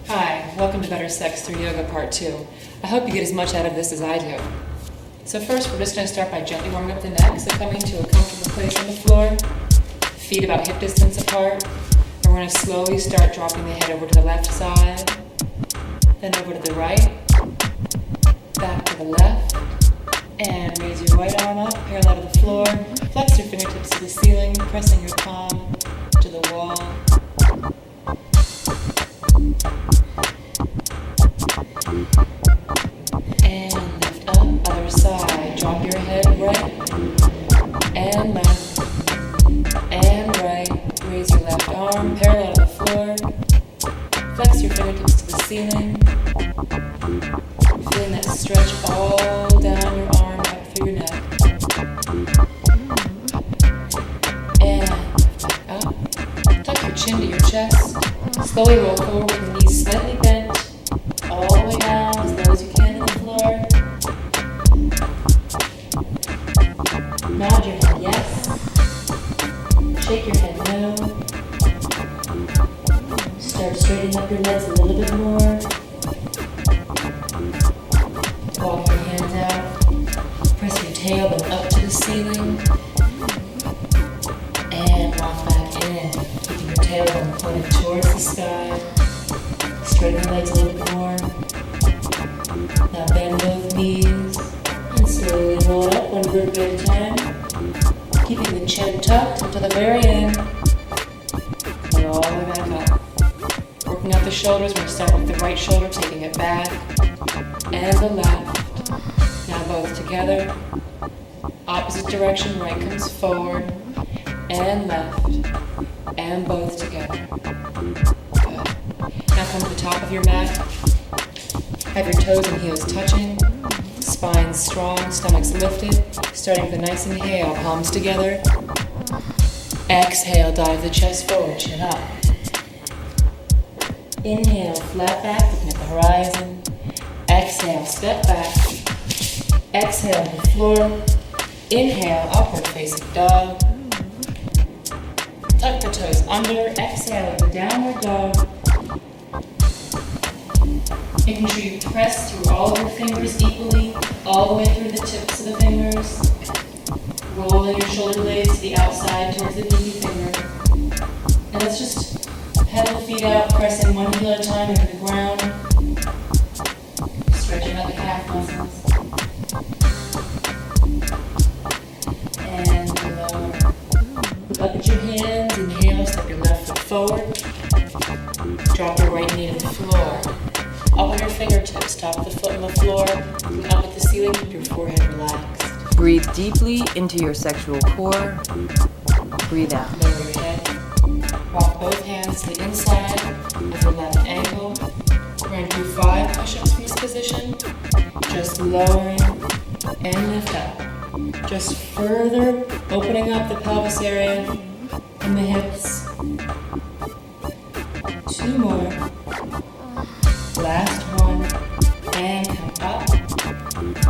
Hi, welcome to Better Sex Through Yoga Part 2. I hope you get as much out of this as I do. So first, we're just going to start by gently warming up the neck, so coming to a comfortable place on the floor, feet about hip distance apart, and we're going to slowly start dropping the head over to the left side, then over to the right, back to the left, and raise your right arm up, parallel to the floor, flex your fingertips to the ceiling, pressing your palm to the wall. And lift up, other side. Drop your head right and left and right. Raise your left arm parallel to the floor. Flex your fingertips to the ceiling. Feeling that stretch all down your arm, up through your neck. And lift back up. Tuck your chin to your chest. Slowly roll forward with the knees slightly bent. All the way down, as low as you can to the floor. Nod your head yes. Shake your head no. Start straightening up your legs a little bit more. Walk your hands out. Press your tailbone up to the ceiling. And walk back in, keeping your tailbone pointed towards the sky. Straighten the legs a little bit more. Now bend both knees and slowly roll it up one vertebra at a time, keeping the chin tucked until the very end. And all the way back up. Working out the shoulders, we're going to start with the right shoulder, taking it back, and the left. Now both together. Opposite direction, right comes forward, and left, and both together. Now come to the top of your mat. Have your toes and heels touching. Spine strong, stomach's lifted. Starting with a nice inhale, palms together. Exhale, dive the chest forward, chin up. Inhale, flat back, looking at the horizon. Exhale, step back. Exhale to the floor. Inhale, upward facing dog. Tuck the toes under. Exhale, the downward dog. Making sure you press through all of your fingers equally, all the way through the tips of the fingers. Rolling your shoulder blades to the outside towards the pinky finger. And let's just pedal the feet out, pressing one heel at a time into the ground. Stretching out the calf muscles. And lower. Look up at your hands, inhale, step your left foot forward. Drop your right knee to the floor. Up on your fingertips, top of the foot on the floor, up at the ceiling, keep your forehead relaxed. Breathe deeply into your sexual core. Breathe out. Lower your head. Walk both hands to the inside of your left ankle. We're going to do 5 push-ups from this position. Just lowering and lift up. Just further opening up the pelvis area and the hips. 2 more. Last one, and come up.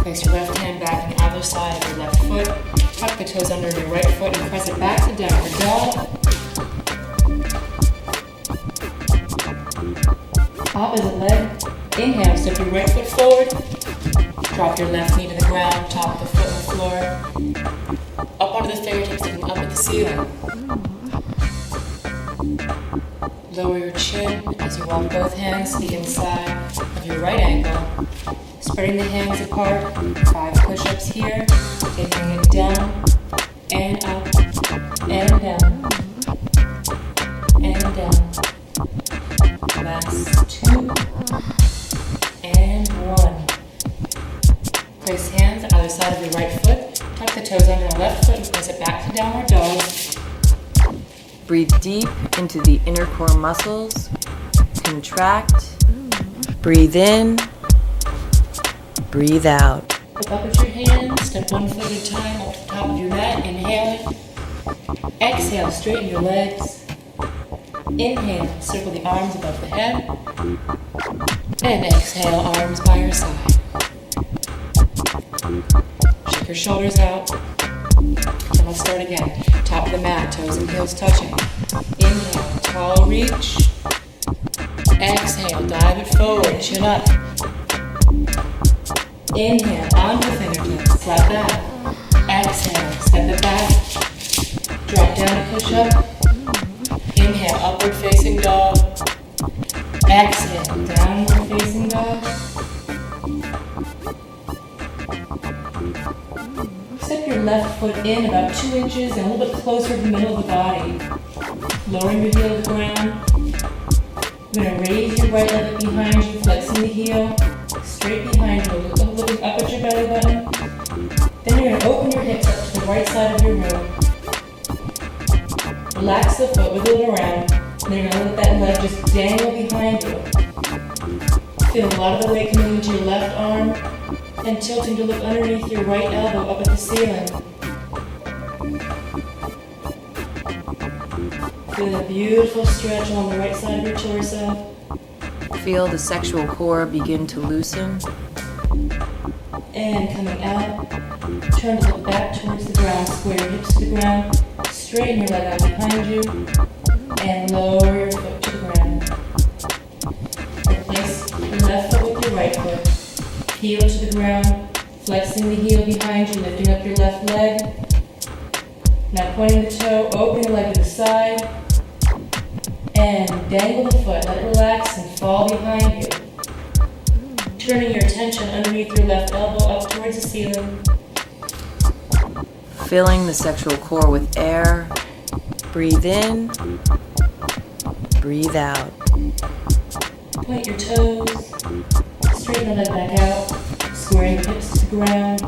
Place your left hand back on the other side of your left foot. Tuck the toes under your right foot and press it back to downward dog. Opposite leg. Inhale, step your right foot forward. Drop your left knee to the ground, top of the foot on the floor. Up onto the fingertips, looking up at the ceiling. Lower your chin as you walk both hands to the inside of your right ankle. Spreading the hands apart. 5 push-ups here. Taking it down and up and down and down. Last 2 and 1. Place hands on either side of your right foot. Tuck the toes under your left foot and press it back to downward dog. Breathe deep into the inner core muscles. Contract. Breathe in. Breathe out. Look up at your hands. Step 1 foot at a time up to the top of your mat. Inhaling. Exhale, straighten your legs. Inhale, circle the arms above the head. And exhale, arms by your side. Shake your shoulders out. And let's start again. Top of the mat, toes and heels touching. Inhale, tall reach. Exhale, dive it forward, chin up. Inhale, onto fingertips, flat back. Exhale, step it back. Drop down to push up. Inhale, upward facing dog. Exhale, downward facing dog. Step your left foot in about 2 inches and a little bit closer to the middle of the body. Lowering your heel to the ground. You're going to raise your right leg up behind you, flexing the heel. Straight behind you, looking up at your belly button. Then you're going to open your hips up to the right side of your room. Relax the foot, wiggle it around. And then you're going to let that leg just dangle behind you. Feel a lot of the weight coming into your left arm and tilting to look underneath your right elbow up at the ceiling. Feel a beautiful stretch on the right side of your torso. Feel the sexual core begin to loosen. And coming out, turn to look back towards the ground, square your hips to the ground, straighten your leg out behind you, and lower your foot to the ground. Replace your left foot with your right foot, heel to the ground, flexing the heel behind you, lifting up your left leg. Now pointing the toe, open your leg to the side, and dangle the foot, let it relax and fall behind you. Turning your attention underneath your left elbow up towards the ceiling. Filling the sexual core with air. Breathe in. Breathe out. Point your toes. Straighten the leg back out. Squaring your hips to the ground.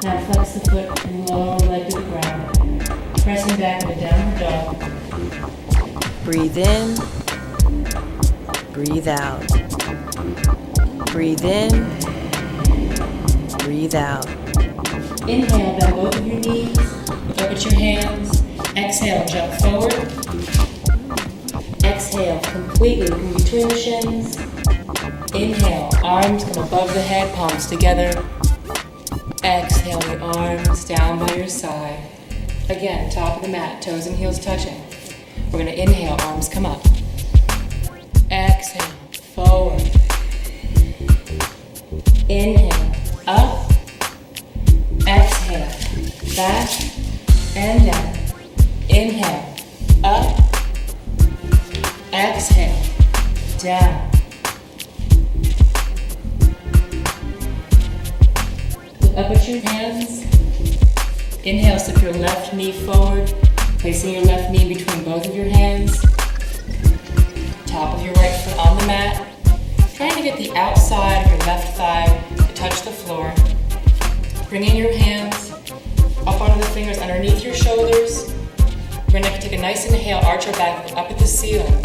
Now flex the foot and lower the leg to the ground. Pressing back in a downward dog. Breathe in. Breathe out. Breathe in. Breathe out. Inhale, bend both of your knees. Look up at your hands. Exhale, jump forward. Exhale, completely in between the shins. Inhale, arms come above the head, palms together. Exhale, the arms down by your side. Again, top of the mat, toes and heels touching. We're going to inhale, arms come up. Exhale, forward. Inhale, up. Exhale, back and down. Inhale, up. Exhale, down. Look up at your hands. Inhale, step your left knee forward, placing your left knee between both of your hands. Top of your right foot on the mat. Trying to get the outside of your left thigh to touch the floor. Bringing your hands up onto the fingers underneath your shoulders. We're going to take a nice inhale, arch our back up at the ceiling.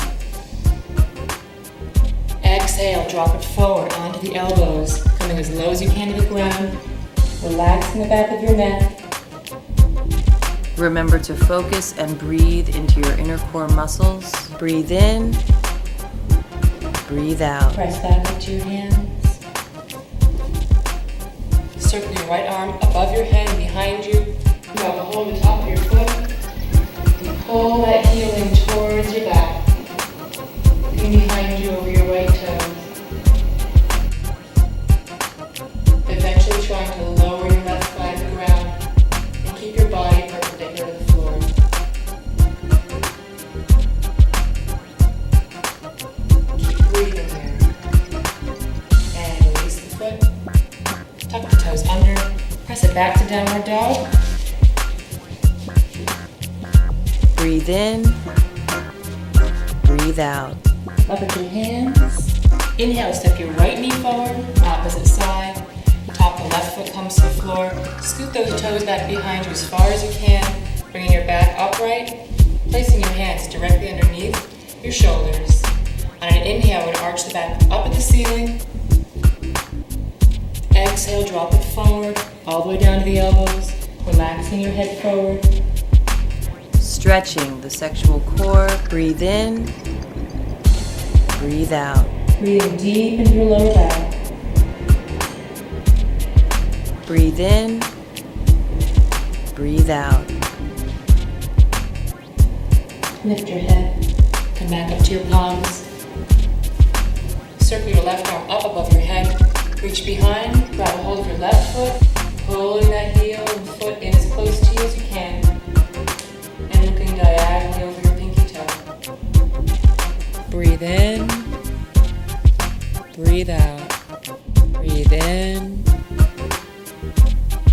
Exhale, drop it forward onto the elbows, coming as low as you can to the ground. Relaxing the back of your neck. Remember to focus and breathe into your inner core muscles. Breathe in. Breathe out. Press back into your hands. Circle your right arm above your head and behind you. Grab a hold of the top of your foot. And pull that heel in towards your back. Looking behind you over your right toes. Eventually trying to lower your left thigh to the ground and keep your body perpendicular to the floor. Keep breathing here. And release the foot. Tuck the toes under. Press it back to downward dog. Breathe in. Breathe out. Up at your hands. Inhale, step your right knee forward, opposite side. Top of the left foot comes to the floor. Scoot those toes back behind you as far as you can, bringing your back upright, placing your hands directly underneath your shoulders. On an inhale, we're going to arch the back up at the ceiling. Exhale, drop it forward, all the way down to the elbows, relaxing your head forward. Stretching the sexual core. Breathe in. Breathe out. Breathing deep into your lower back. Breathe in. Breathe out. Lift your head. Come back up to your palms. Circle your left arm up above your head. Reach behind, grab a hold of your left foot, pulling that heel and foot in as close to you as you can, and looking diagonally over your pinky toe. Breathe in, breathe out. Breathe in,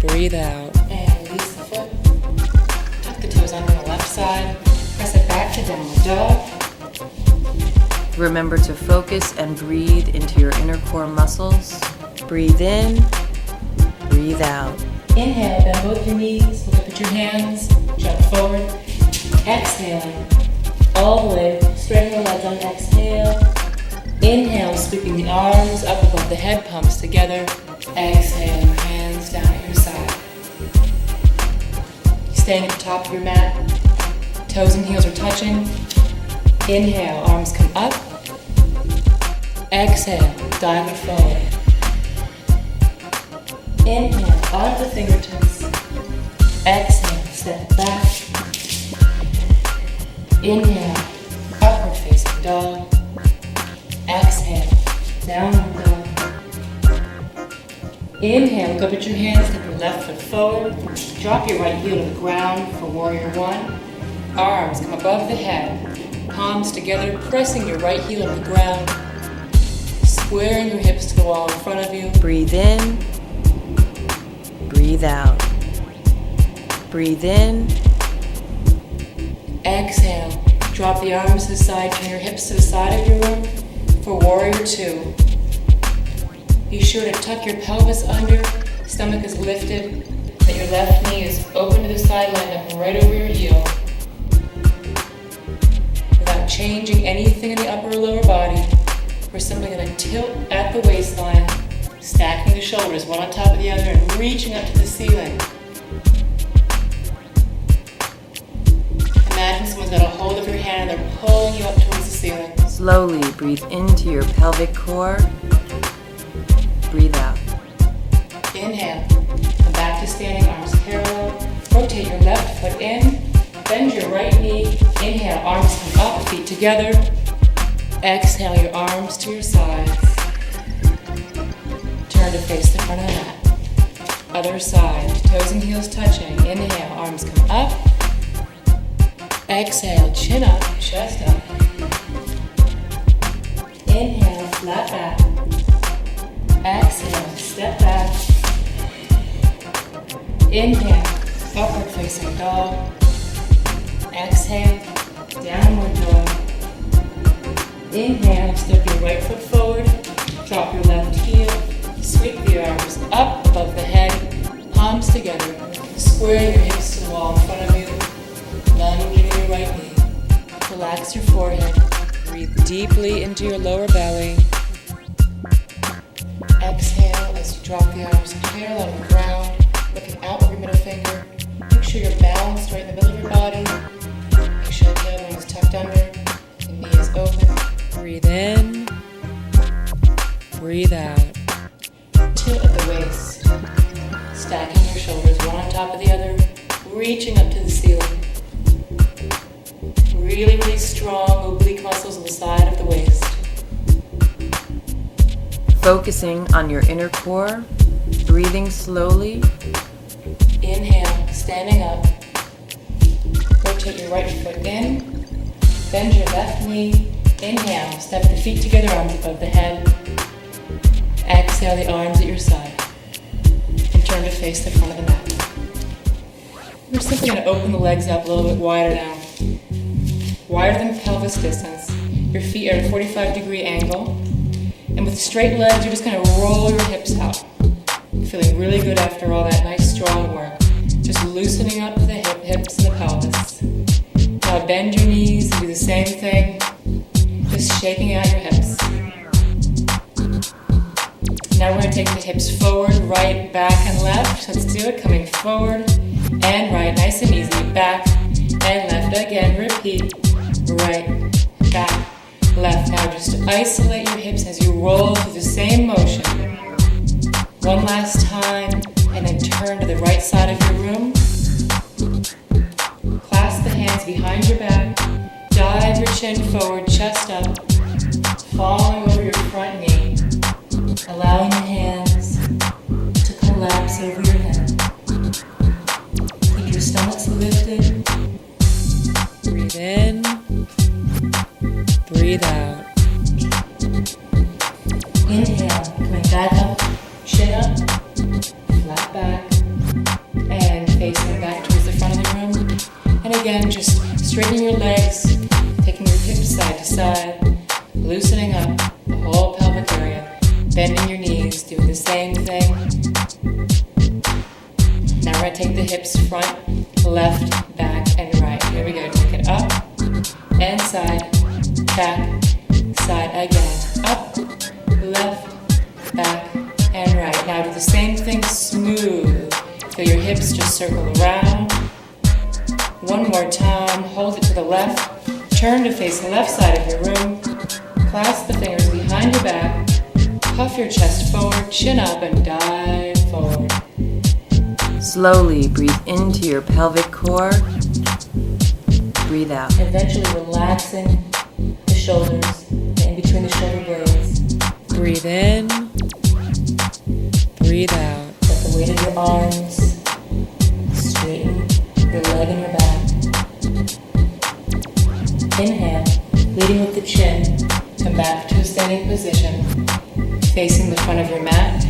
breathe out. And release the foot. Tuck the toes under on the left side. Press it back to downward dog. Remember to focus and breathe into your inner core muscles. Breathe in, breathe out. Inhale, bend both your knees, look up at your hands, jump forward. Exhaling, all the way, straighten the legs on exhale. Inhale, sweeping the arms up above the head, palms together. Exhale, hands down at your side. Staying at the top of your mat, toes and heels are touching. Inhale, arms come up. Exhale, diamond forward. Inhale, onto the fingertips. Exhale, step back. Inhale, upward facing dog. Exhale, downward dog. Inhale, look up at your hands, step your left foot forward. Drop your right heel to the ground for warrior one. Arms come above the head. Palms together, pressing your right heel up the ground. Squaring your hips to the wall in front of you. Breathe in, breathe out. Breathe in. Exhale. Drop the arms to the side, turn your hips to the side of your room for warrior two. Be sure to tuck your pelvis under, stomach is lifted, that your left knee is open to the side, lined up right over your heel. Without changing anything in the upper or lower body, we're simply going to tilt at the waistline, stacking the shoulders one on top of the other and reaching up to the ceiling. Imagine someone's got a hold of your hand and they're pulling you up towards the ceiling. Slowly breathe into your pelvic core. Breathe out. Inhale. Come back to standing, arms parallel. Rotate your left foot in. Bend your right knee. Inhale, arms come up, feet together. Exhale, your arms to your sides. Turn to face the front of the mat. Other side, toes and heels touching. Inhale, arms come up. Exhale, chin up, chest up. Inhale, flat back. Exhale, step back. Inhale, upward facing dog. Exhale, downward dog. Inhale, step your right foot forward. Drop your left heel. Sweep the arms up above the head. Palms together. Square your hips to the wall in front of you. Lunge into your right knee. Relax your forehead. Breathe deeply into your lower belly. Exhale as you drop the arms parallel on the ground, looking out with your middle finger. Make sure you're balanced right in the middle of your body. Make sure the tailbone is tucked under, the knee is open. Breathe in, breathe out. Tilt at the waist, stacking your shoulders one on top of the other, reaching up to the ceiling. Really, really strong oblique muscles on the side of the waist. Focusing on your inner core, breathing slowly. Inhale, standing up. Rotate your right foot in. Bend your left knee. Inhale, step the feet together, arms above the head. Exhale, the arms at your side. And turn to face the front of the mat. We're simply going to open the legs up a little bit wider now. Wider than pelvis distance. Your feet are at a 45-degree angle. And with straight legs, you're just going to roll your hips out. Feeling really good after all that nice strong work. Just loosening up the hips and the pelvis. Now bend your knees and do the same thing. Just shaking out your hips. Now we're going to take the hips forward, right, back, and left. Let's do it. Coming forward and right. Nice and easy. Back and left. Again, repeat. Right, back, left. Now just isolate your hips as you roll through the same motion. One last time, and then turn to the right side of your room. Clasp the hands behind your back. Dive your chin forward, chest up. falling over your front knee, allowing the hands to collapse over your head. Keep your stomachs lifted. Breathe in, breathe out. Inhale, coming back up, chin up, flat back, and facing back towards the front of the room. And again, just straightening your legs, taking your hips side to side, loosening up the whole pelvic area, bending your knees, doing the same thing. Now we're going to take the hips front, left, back, and right. Here we go. Take it up and side, back, side again. Up, left, back, and right. Now do the same thing smooth. Feel your hips just circle around. One more time. Hold it to the left. Turn to face the left side of your room. Clasp the fingers behind your back. Puff your chest forward, chin up, and dive forward. Slowly breathe into your pelvic core. Breathe out. Eventually relaxing the shoulders, in between the shoulder blades. Breathe in, breathe out. Let the weight of your arms straighten your leg and your back. Inhale, leading with the chin. Come back to a standing position, facing the front of your mat.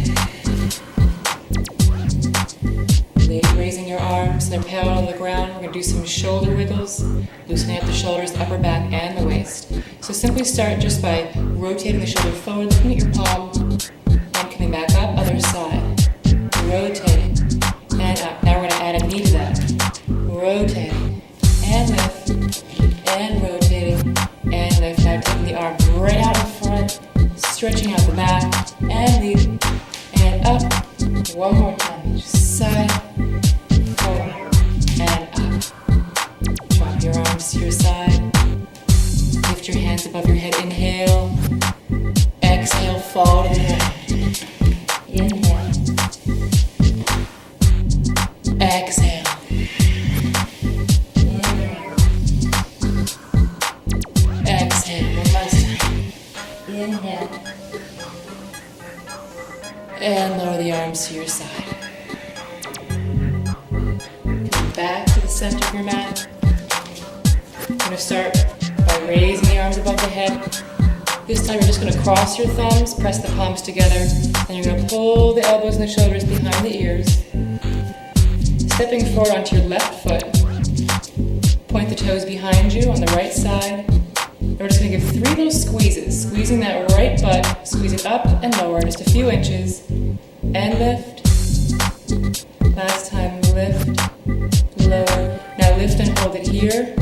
Raising your arms, they're parallel to the ground. We're going to do some shoulder wiggles, loosening up the shoulders, the upper back, and the waist. So simply start just by rotating the shoulder forward, looking at your palm, and coming back up, other side. Rotating, and up. Now we're going to add a knee to that. Rotating, and lift, and rotating, and lift. Now taking the arm right out in front, stretching out the back, and lead, and up. One more time, each side, forward, and up. Drop your arms to your side. Lift your hands above your head. Inhale. Exhale, fall to the ground. Inhale. Exhale. Inhale. Exhale. One last time. Inhale. And lower the arms to your side. Come back to the center of your mat. You're going to start by raising the arms above the head. This time you're just going to cross your thumbs, press the palms together, and you're going to pull the elbows and the shoulders behind the ears. Stepping forward onto your left foot. Point the toes behind you on the right side. And we're just going to give 3 little squeezes. Squeezing that right butt, squeeze it up and lower, just a few inches. And lift. Last time, lift, lower. Now lift and hold it here.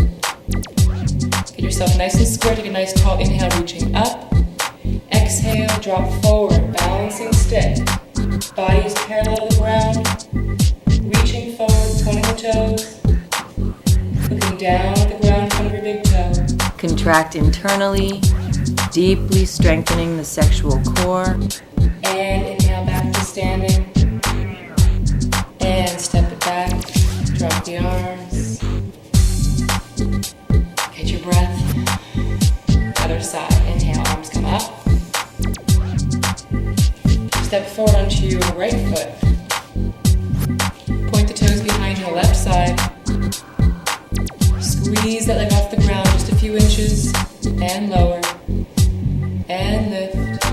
Get yourself nice and square. Take a nice tall inhale, reaching up. Exhale, drop forward, balancing stick. Body is parallel to the ground. Reaching forward, pointing the toes. Looking down at the ground in front of your big toe. Contract internally, deeply strengthening the sexual core. And inhale back to standing. And step it back. Drop the arms. Catch your breath. Other side. Inhale, arms come up. Step forward onto your right foot. Point the toes behind you on the left side. Squeeze that leg off the ground just a few inches. And lower. And lift.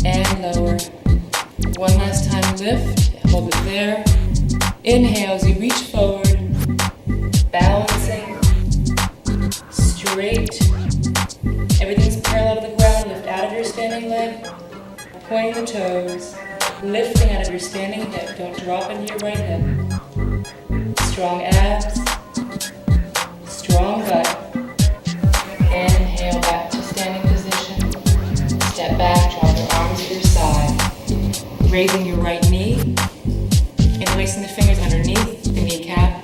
And lower. One last time, lift. Hold it there. Inhale as you reach forward. Balancing. Straight. Everything's parallel to the ground. Lift out of your standing leg. Pointing the toes. Lifting out of your standing hip. Don't drop into your right hip. Strong abs. Strong butt. Inhale back to standing position. Step back, drop your arms to your side. Raising your right knee. Interlacing the fingers underneath the kneecap.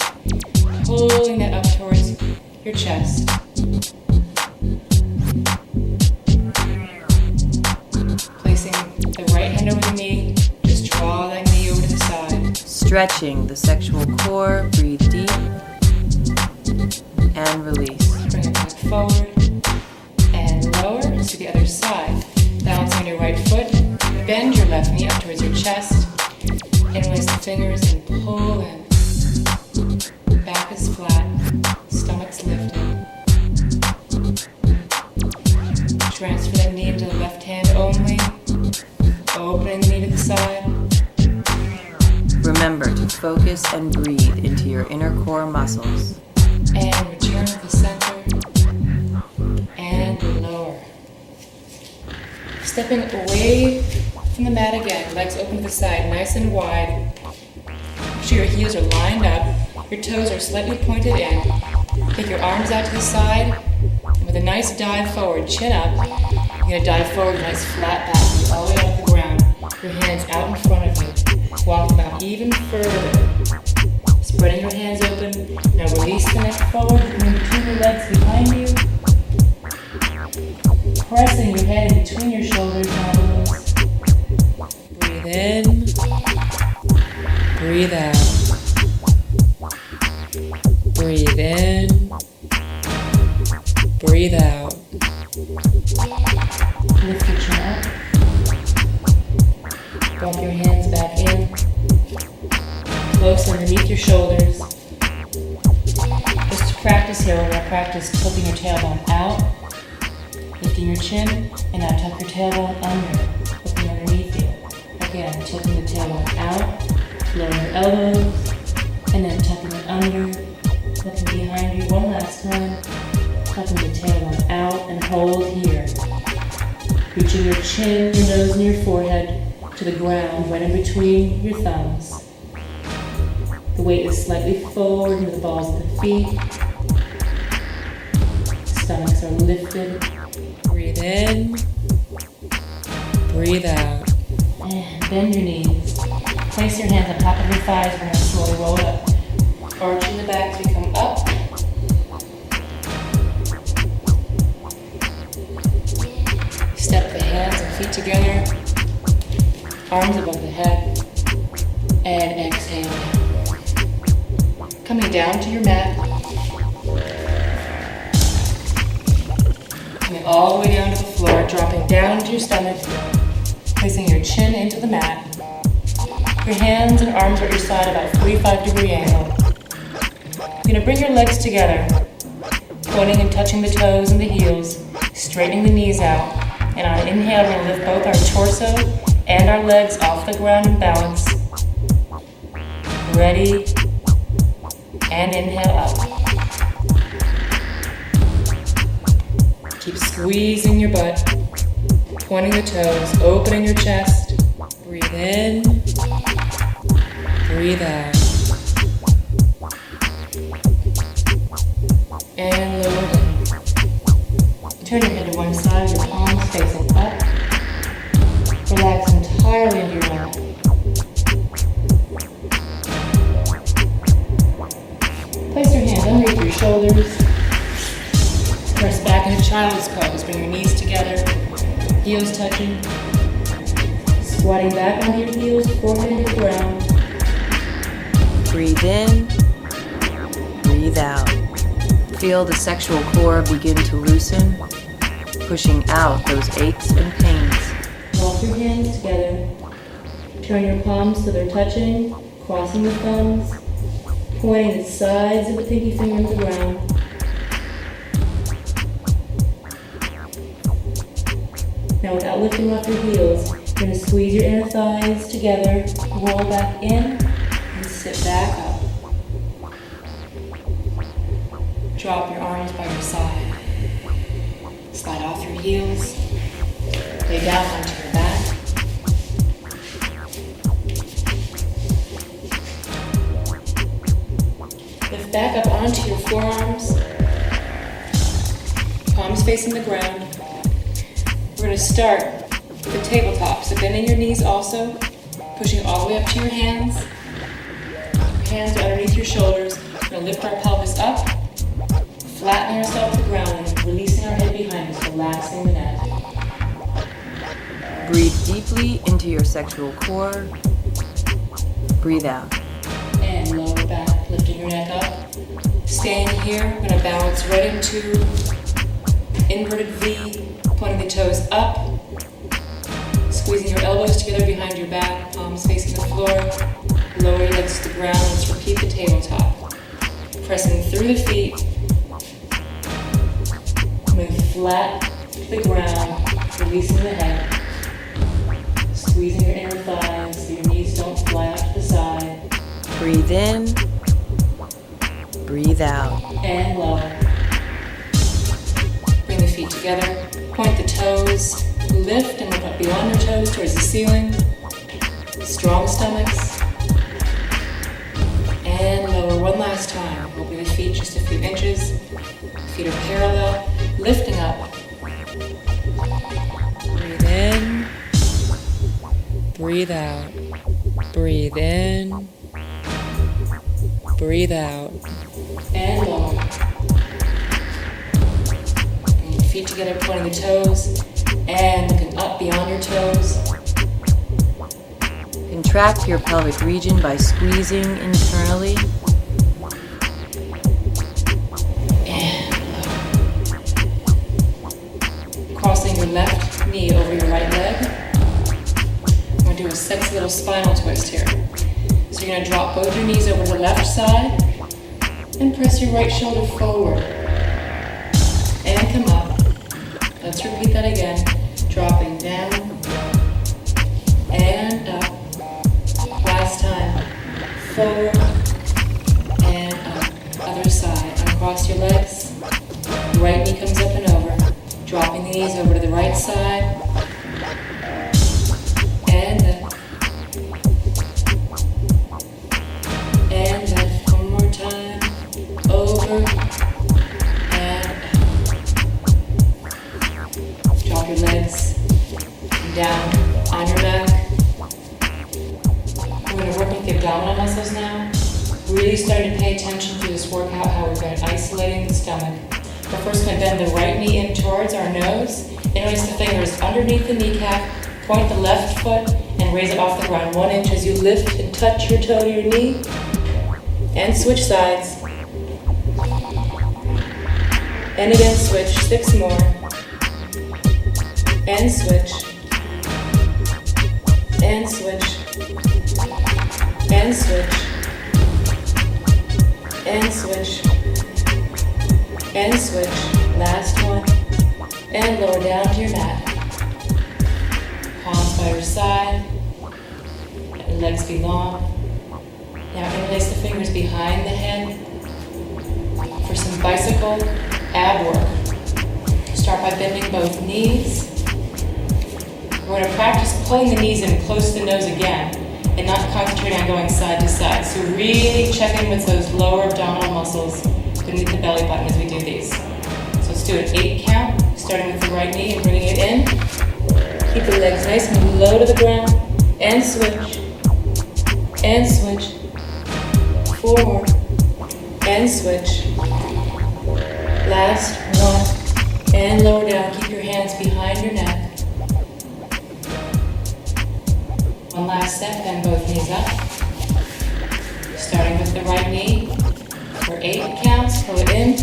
Pulling that up towards your chest. Placing the right hand over the knee. Just draw that knee over to the side. Stretching the sexual core. Breathe deep. And release. Bring it back forward and lower to the other side. focus and breathe into your inner core muscles. And return to the center. And lower. Stepping away from the mat again, legs open to the side, nice and wide. Make sure your heels are lined up, your toes are slightly pointed in. Take your arms out to the side, and with a nice dive forward, chin up, you're going to dive forward, nice flat back, all the way off the ground. Your hands out in front of you. Walk them out even further. Spreading your hands open. Now release the neck forward, bring between your legs behind you. Pressing your head in between your shoulders and elbows. Breathe in. Breathe out. Breathe in. Breathe out. Lift your chin up. Walk your hands back in. Close underneath your shoulders. Just to practice here, we're going to practice tilting your tailbone out, lifting your chin, and now tuck your tailbone under, looking underneath you. Again, tilting the tailbone out, lowering your elbows, and then tucking it under, looking behind you one last time, tucking the tailbone out and hold here. Reaching your chin, your nose, and your forehead to the ground, right in between your thumbs. The weight is slightly forward into the balls of the feet. Stomachs are lifted. Breathe in. Breathe out. And bend your knees. Place your hands on top of your thighs. We're going to slowly roll it up. Arching the back as we come up. Step the hands and feet together. Arms above the head. And exhale. Coming down to your mat. Coming all the way down to the floor, dropping down to your stomach, placing your chin into the mat. Your hands and arms are at your side about 45-degree angle. You're going to bring your legs together, pointing and touching the toes and the heels, straightening the knees out. And on an inhale, we're going to lift both our torso and our legs off the ground and balance. Ready? And inhale up. Keep squeezing your butt, pointing the toes, opening your chest. Breathe in, breathe out. And lower down. Turn your head to one side, your palms facing up. Relax entirely into your mat. Place your hands underneath your shoulders. Press back into child's pose. Bring your knees together, heels touching. Squatting back onto your heels, forehead to the ground. Breathe in, breathe out. Feel the sexual core begin to loosen, pushing out those aches and pains. Walk your hands together. Turn your palms so they're touching, crossing the thumbs. Pointing the sides of the pinky finger to the ground. Now without lifting off your heels, you're going to squeeze your inner thighs together, roll back in, and sit back up. Drop your arms by your side. Slide off your heels. Lay down onto your back. Lift back up onto your forearms. Palms facing the ground. We're going to start with the tabletop. So bending your knees also. Pushing all the way up to your hands. Hands are underneath your shoulders. We're going to lift our pelvis up. Flatten ourselves to the ground and releasing our head behind us, relaxing the neck. Breathe deeply into your sexual core. Breathe out. And lower back, lifting your neck up. Staying here, we're going to balance right into inverted V, pointing the toes up. Squeezing your elbows together behind your back, palms facing the floor. Lower your legs to the ground. Let's repeat the tabletop. Pressing through the feet. Coming flat to the ground, releasing the head. Squeezing your inner thighs so your knees don't fly out to the side. Breathe in, breathe out. And lower. Bring the feet together. Point the toes. Lift and look up beyond your toes towards the ceiling. Strong stomachs. And lower one last time. Open the feet just a few inches. Feet are parallel. Lifting up. Breathe in. Breathe out. Breathe in. Breathe out. And lower. Bring your feet together, pointing the toes. And looking up beyond your toes. Contract your pelvic region by squeezing internally. And lower. Crossing your left knee over your right leg. We're going to do a sexy little spinal twist here. So you're going to drop both your knees over to the left side and press your right shoulder forward. And come up. Let's repeat that again. Dropping down and up. Last time. Forward and up. Other side. Uncross your legs. Right knee comes up and over. Dropping the knees over to the right side. And up. And up. One more time. Over and up. Drop your legs down on your back. We're going to work with the abdominal muscles now. Really starting to pay attention to this workout, how we're going to isolating the stomach. We're first going to bend the right knee in towards our nose. And notice the fingers underneath the kneecap. Point the left foot and raise it off the ground 1 inch as you lift and touch your toe to your knee. And switch sides. And again switch, 6 more. And switch. And switch. And switch. And switch. And switch. Last one. And lower down to your mat. Palms by your side. Let your legs be long. Now interlace the fingers behind the head for some bicycle ab work. Start by bending both knees. We're going to practice pulling the knees in close to the nose again and not concentrating on going side to side. So really check in with those lower abdominal muscles beneath the belly button as we do these. So let's do an 8 count, starting with the right knee and bringing it in. Keep the legs nice and low to the ground. And switch. And switch. 4 more. And switch. Last one. And lower down. Keep your hands behind your neck. One last set, bend both knees up. Starting with the right knee for 8 counts. Pull it in.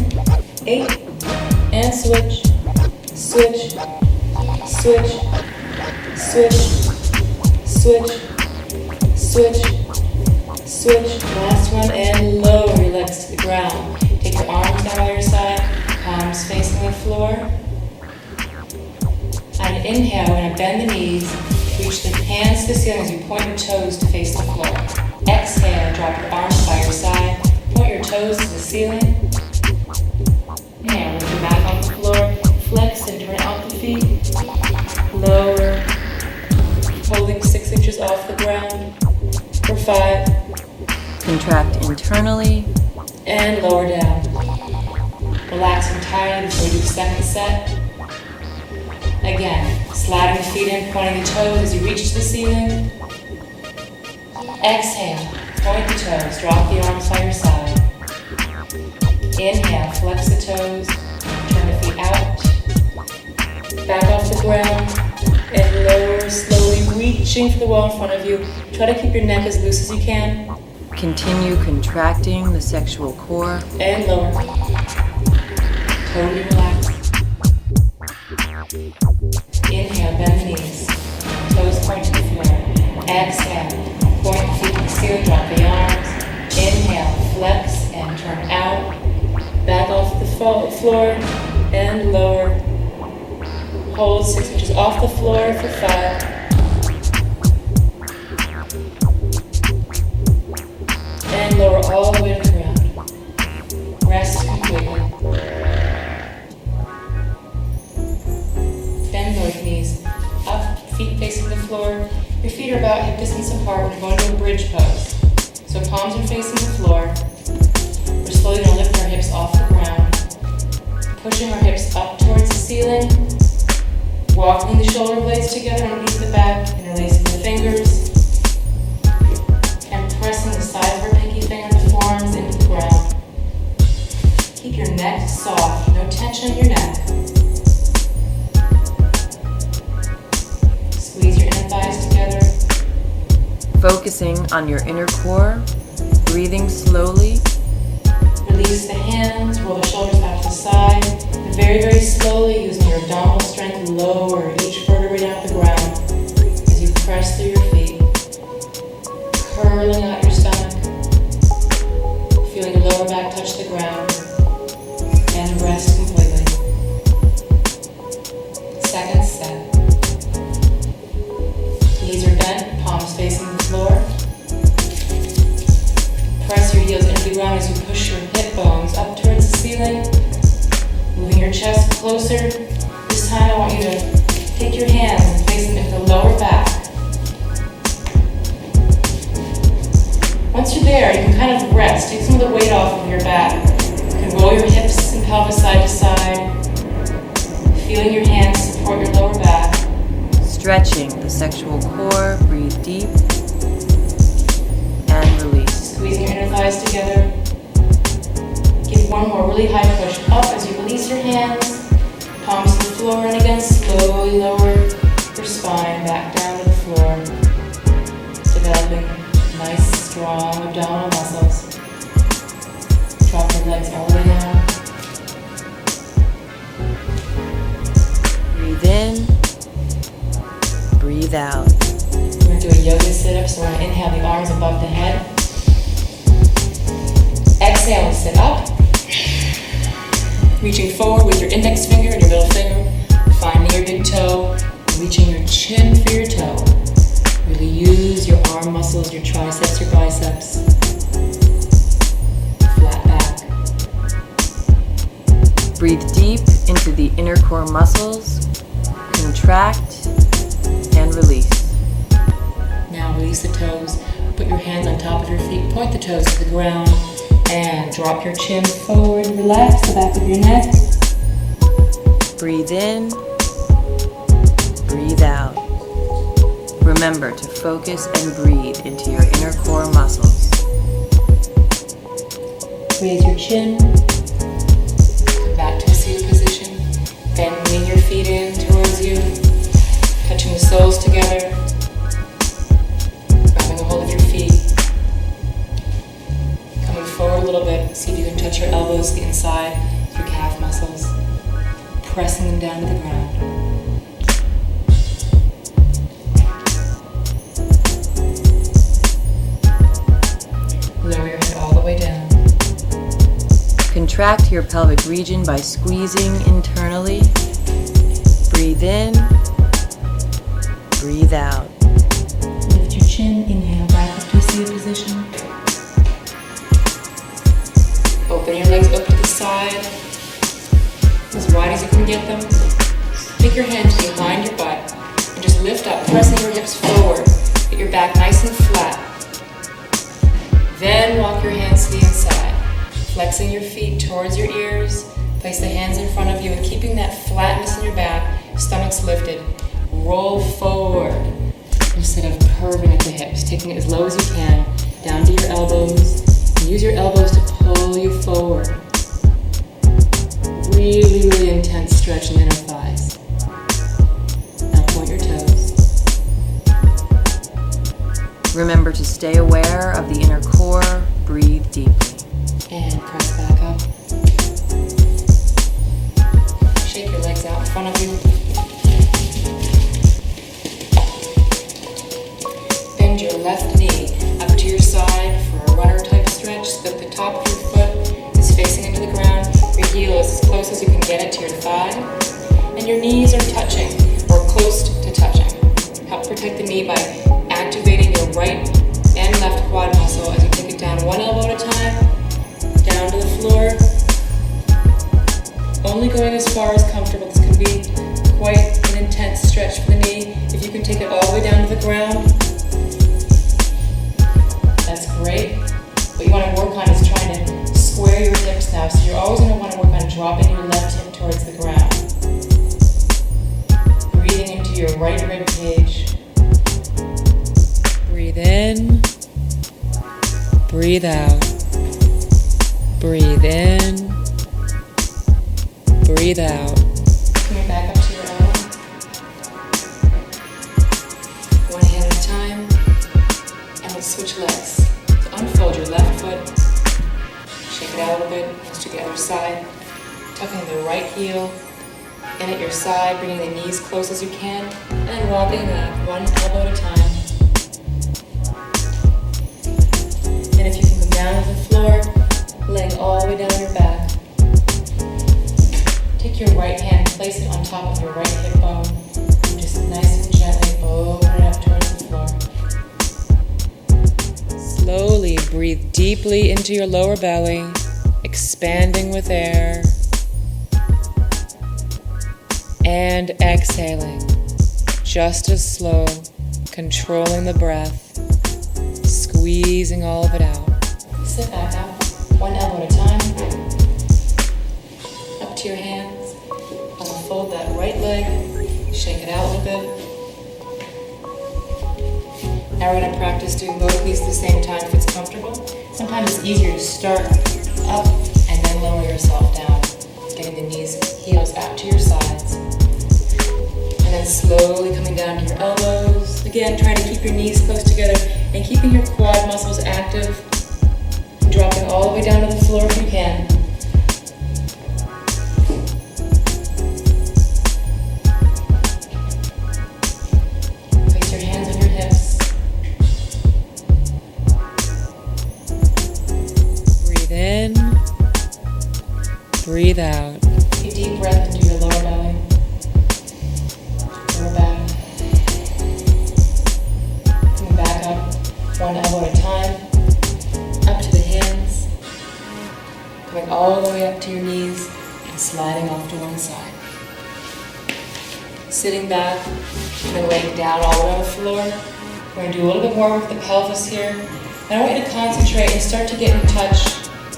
8. And switch. Switch. Switch. Switch. Switch. Switch. Switch. Last one. And lower your legs to the ground. Take your arms down by your side. Palms facing the floor. On an inhale, we're going to bend the knees. Reach the hands to the ceiling as you point your toes to face the floor. Exhale, drop your arms by your side. Point your toes to the ceiling. And lift your back on the floor. Flex and turn out the feet. Lower. Holding 6 inches off the ground. For 5. Contract internally. And lower down. Relax entirely before we do the second set. Again, sliding the feet in, pointing the toes as you reach to the ceiling. Exhale, point the toes, drop the arms by your side. Inhale, flex the toes, turn the feet out. Back off the ground, and lower, slowly reaching for the wall in front of you. Try to keep your neck as loose as you can. Continue contracting the sexual core. And lower. Totally relax. Inhale, bend the knees. Toes point to the floor. Exhale, point the feet to the ceiling, drop the arms. Inhale, flex and turn out. Back off the floor and lower. Hold 6 inches off the floor for 5. And lower all the way to the ground. Rest completely. Bend both knees. Up, feet facing the floor. Your feet are about hip distance apart. We're going to a bridge pose. So palms are facing the floor. We're slowly going to lift our hips off the ground. Pushing our hips up towards the ceiling. Walking the shoulder blades together underneath the back. Interlacing the fingers. And pressing the sides of our pinky finger and the forearms into the ground. Keep your neck soft. No tension in your neck. Squeeze your inner thighs together. Focusing on your inner core, breathing slowly. Release the hands, roll the shoulders out to the side, and very, very slowly, using your abdominal strength, lower each vertebrae down to the ground as you press through your feet, curling out your stomach, feeling your lower back touch the ground, and rest completely. Second set. Knees are bent, palms facing the floor. Press your heels into the ground as you push your hip bones up towards the ceiling. Moving your chest closer. This time I want you to take your hands and place them into the lower back. Once you're there, you can kind of rest. Take some of the weight off of your back. You can roll your hips and pelvis side to side. Feeling your hands support your lower back. Stretching the sexual core, breathe deep and release. Squeezing your inner thighs together. Give one more really high push up as you release your hands. Palms to the floor, and again slowly lower your spine back down to the floor. It's developing nice, strong abdominal muscles. Drop your legs all the way down. Breathe in, breathe out. We're going to do a yoga sit-up, so we're going to inhale the arms above the head. Exhale and sit up. Reaching forward with your index finger and your middle finger. Finding your big toe. Reaching your chin for your toe. Really use your arm muscles, your triceps, your biceps. Flat back. Breathe deep into the inner core muscles. Contract and release. Now release the toes. Put your hands on top of your feet. Point the toes to the ground. And drop your chin forward. Relax the back of your neck. Breathe in, breathe out. Remember to focus and breathe into your inner core muscles. Raise your chin. Come back to a seated position. Bending your feet in towards you. Touching the soles together. Grabbing a hold of your feet. Coming forward a little bit. See if you can touch your elbows to the inside of your calf muscles. Pressing them down to the ground. Lower your head all the way down. Contract your pelvic region by squeezing internally. Breathe in, breathe out. Lift your chin, inhale back up to a seated position. Open your legs up to the side, as wide as you can get them. Take your hands behind your butt and just lift up, pressing your hips forward. Get your back nice and flat. Then walk your hands to the inside, flexing your feet towards your ears. Place the hands in front of you and keeping that flatness in your back, stomach's lifted. Roll forward instead of curving at the hips, taking it as low as you can, down to your elbows. Use your elbows to pull you forward. Really, really intense stretch in the inner thighs. Now point your toes. Remember to stay aware of the inner core. Breathe deeply. And press back up. Shake your legs out in front of you. Bend your left knee up to your side for a runner type stretch so that the top of your foot is facing into the ground. Your heel is as close as you can get it to your thigh. And your knees are touching or close to touching. Help protect the knee by activating your right and left quad muscle as you take a down one elbow at a time, down to the floor. Only going as far as comfortable. This can be quite an intense stretch for the knee. If you can take it all the way down to the ground, that's great. What you want to work on is trying to square your hips now. So you're always going to want to work on dropping your left hip towards the ground. Breathing into your right rib cage. Breathe in. Breathe out. Breathe in. Breathe out. Coming back up to your elbow. One hand at a time. And let's switch legs. So unfold your left foot. Shake it out a little bit. Let's do the other side. Tucking the right heel in at your side, bringing the knees close as you can, and then walking back one elbow at a time. And if you can come down to the floor, laying all the way down your back. Take your right hand, place it on top of your right hip bone, and just nice and gently open it up towards the floor. Slowly breathe deeply into your lower belly, expanding with air. And exhaling, just as slow, controlling the breath, squeezing all of it out. Sit back up, one elbow at a time, up to your hands. Unfold that right leg, shake it out a little bit. Now we're going to practice doing both of these at the same time if it's comfortable. Sometimes it's easier to start up and then lower yourself down, getting the knees, heels out to your sides. And then slowly coming down to your elbows. Again, trying to keep your knees close together and keeping your quad muscles active. And dropping all the way down to the floor if you can. Place your hands on your hips. Breathe in. Breathe out. Take a deep breath into your lower belly. Lower back. Coming back up, one elbow at a time. Up to the hands. Coming all the way up to your knees and sliding off to one side. Sitting back and then laying down all the way on the floor. We're going to do a little bit more with the pelvis here. And I want you to concentrate and start to get in touch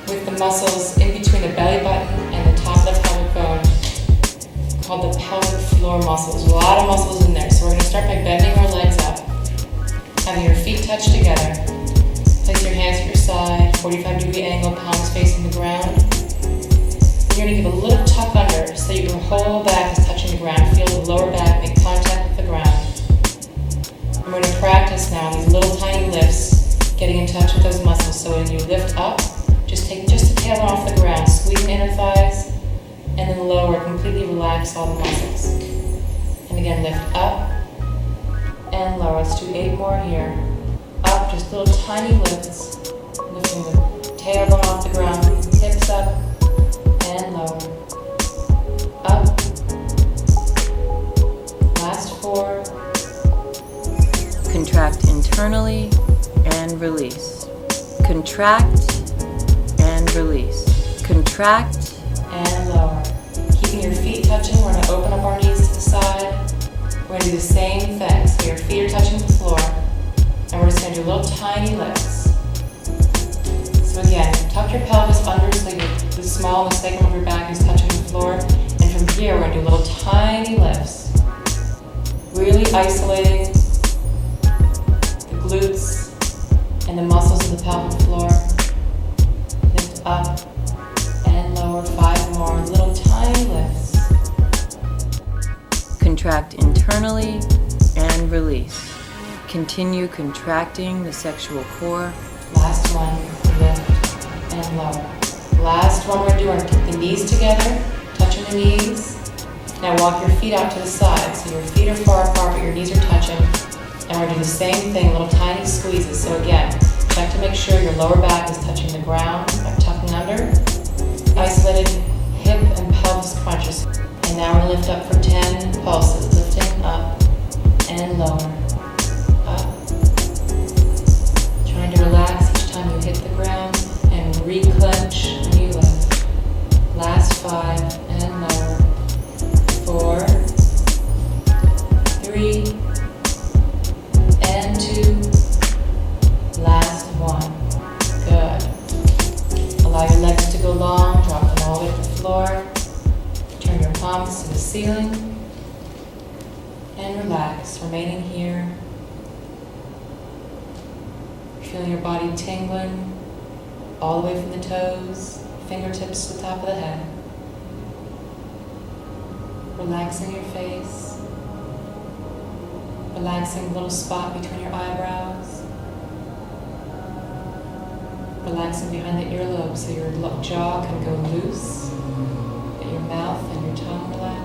with the muscles in between the belly button and the top of the pelvic bone, called the pelvic floor muscles. A lot of muscles in there. So we're going to start by bending our legs up, having your feet touch together. Place your hands at your side, 45-degree angle, palms facing the ground. And you're going to give a little tuck under so your whole back is touching the ground. Feel the lower back make contact with the ground. And we're going to practice now these little tiny lifts, getting in touch with those muscles. So when you lift up, just take just the tailbone off the ground, squeeze the inner thighs, and then lower, completely relax all the muscles. And again, lift up and lower. Let's do 8 more here. Up, just little tiny lifts, lifting the tailbone off the ground, hips up and lower. Up. Last 4. Contract internally and release. Contract and release. Contract and lower. Keeping your feet touching, we're going to open up our knees to the side. We're going to do the same thing. So your feet are touching the floor. And we're just going to do little tiny lifts. So again, tuck your pelvis under so the small segment of your back is touching the floor. And from here, we're going to do little tiny lifts. Really isolating the glutes and the muscles of the pelvic floor. Lift up and lower. 5 more. Little tiny lifts. Contract internally and release. Continue contracting the sexual core. Last one, lift and lower. Last one we're going to do, we're going to keep the knees together, touching the knees. Now walk your feet out to the side. So your feet are far apart, but your knees are touching. And we're going to do the same thing, little tiny squeezes. So again, check to make sure your lower back is touching the ground by tucking under. Isolated hip and pelvis crunches. And now we're going to lift up for 10 pulses. Lifting up and lower. Up. Trying to relax each time you hit the ground. 5 and lower. 4, 3, and 2. Last 1. Good. Allow your legs to go long, drop them all the way to the floor. Turn your palms to the ceiling. And relax, remaining here. Feeling your body tingling all the way from the toes, fingertips to the top of the head. Relaxing your face. Relaxing the little spot between your eyebrows. Relaxing behind the earlobe so your jaw can go loose, but your mouth and your tongue relax.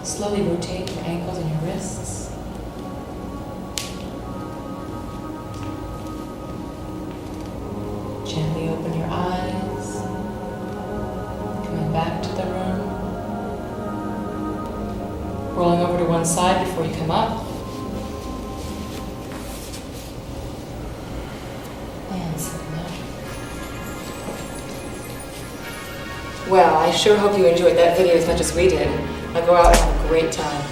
Slowly rotate your ankles and your wrists. Gently open your eyes. Coming back to the room. Rolling over to one side before you come up. And sitting up. Well, I sure hope you enjoyed that video as much as we did. Now go out and have a great time.